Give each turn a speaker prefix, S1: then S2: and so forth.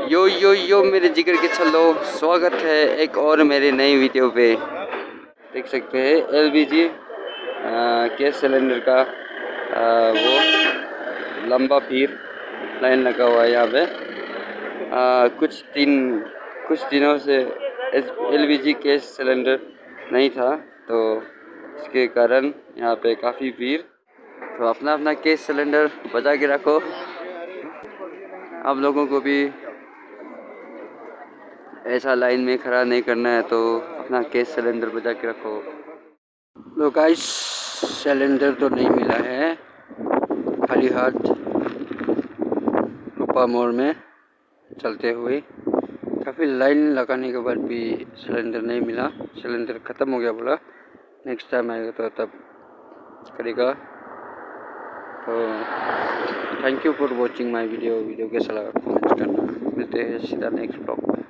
S1: यो मेरे जिगर के छल्लो, स्वागत है एक और मेरी नई वीडियो पे। देख सकते हैं एलपीजी गैस सिलेंडर का वो लंबा भीड़ लाइन लगा हुआ है यहाँ पे। कुछ दिनों से एलपीजी गैस सिलेंडर नहीं था, तो इसके कारण यहाँ पे काफ़ी भीड़। तो अपना अपना गैस सिलेंडर बचा के रखो। आप लोगों को भी ऐसा लाइन में खड़ा नहीं करना है, तो अपना गैस सिलेंडर बचा के रखो। तो गाइस, सिलेंडर तो नहीं मिला है, खाली हाथ रूपा मोड़ में चलते हुए काफ़ी लाइन लगाने के बाद भी सिलेंडर नहीं मिला। सिलेंडर ख़त्म हो गया बोला, नेक्स्ट टाइम आएगा तो तब करेगा। तो thank you for watching my video कैसा लगा कमेंट्स करना। मिलते हैं सीधा नेक्स्ट ब्लॉग में।